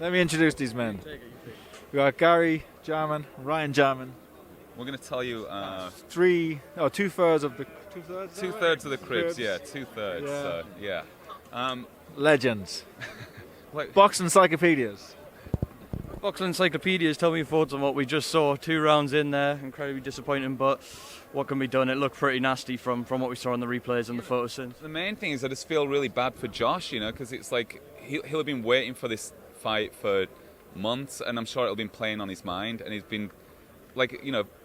Let me introduce these men. We got Gary Jarman, Ryan Jarman. We're going to tell you 2/3 of the two-thirds of the cribs. Yeah, 2/3. Yeah. So yeah. Legends. Wait, Box encyclopedias. Box encyclopedias, tell me your thoughts on what we just saw. 2 rounds in there, incredibly disappointing, but what can be done? It looked pretty nasty from what we saw on the replays and the photos since. the main thing is I just feel really bad for Josh, because it's like he'll have been waiting for this fight for months, and I'm sure it'll been playing on his mind, and he's been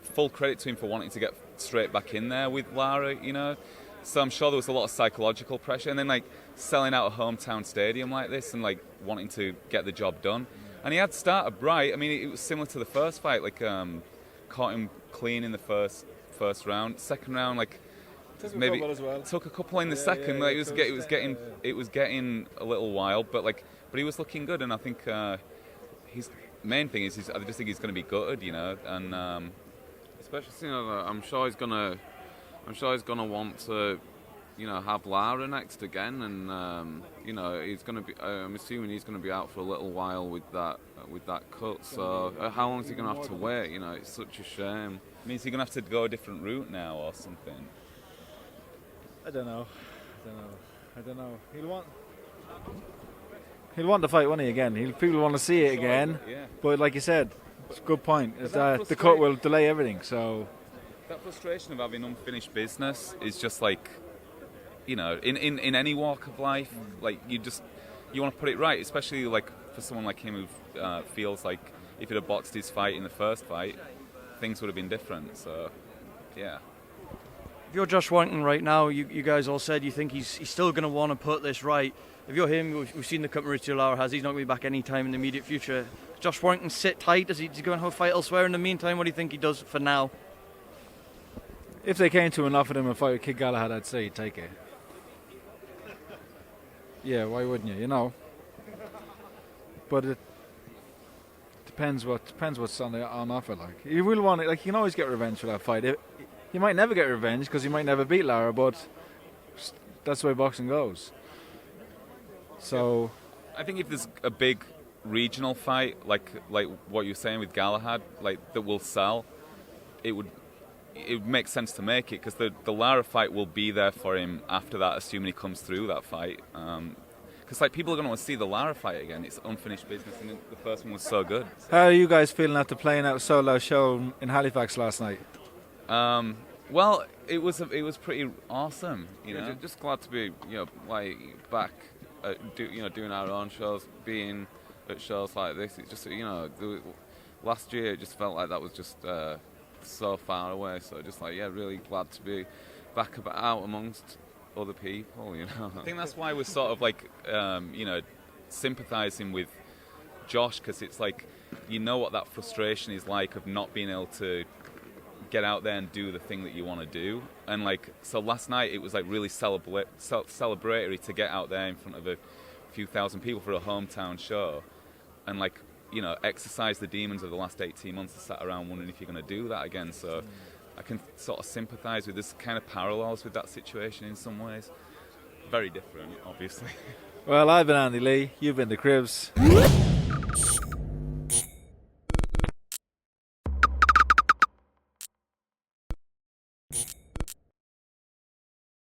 full credit to him for wanting to get straight back in there with Lara, So I'm sure there was a lot of psychological pressure, and then selling out a hometown stadium like this and wanting to get the job done. And he had started bright. I mean, it was similar to the first fight, caught him clean in the first round. Second round, took a couple in the second. It was getting a little wild, but he was looking good, and I think his main thing is I just think he's going to be gutted, and especially seeing that I'm sure he's gonna want to, have Lara next again, and he's gonna be. I'm assuming he's gonna be out for a little while with that cut. So how long is he gonna have to wait? It's such a shame. I mean, is he going to have to go a different route now or something? I don't know. He'll want the fight, won't he? Again, people want to see it again. Yeah. But like you said, it's a good point. Is that that the cut will delay everything. So that frustration of having unfinished business is just in any walk of life, you want to put it right, especially for someone like him who feels like if he'd have boxed his fight in the first fight, things would have been different. So, yeah. If you're Josh Warrington right now, you guys all said you think he's still going to want to put this right. If you're him, we've seen the cut Mauricio Lara has. He's not going to be back any time in the immediate future. Josh Warrington sit tight? Does he go and have a fight elsewhere in the meantime? What do you think he does for now? if they came to and offered him a fight with Kid Galahad, I'd say he'd take it. Yeah, why wouldn't you? But it depends what's on offer. You will want it. You can always get revenge for that fight. You might never get revenge because you might never beat Lara, but that's the way boxing goes. So, I think if there's a big regional fight like what you're saying with Galahad, that will sell, it would make sense to make it, because the Lara fight will be there for him after that, assuming he comes through that fight. Because people are going to want to see the Lara fight again. It's unfinished business, and the first one was so good. How are you guys feeling after playing out a sold-out show in Halifax last night? Well, it was pretty awesome. Just glad to be back, doing our own shows, being at shows like this. It's just last year it just felt like that was just so far away. So just really glad to be back out amongst other people. I think that's why we're sort of sympathising with Josh, because it's what that frustration is like of not being able to get out there and do the thing that you want to do. And so last night it was really celebratory to get out there in front of a few thousand people for a hometown show, and exercise the demons of the last 18 months and sat around wondering if you're going to do that again. So I can sort of sympathise with this kind of parallels with that situation in some ways. Very different, obviously. Well, I've been Andy Lee, you've been the Cribs. You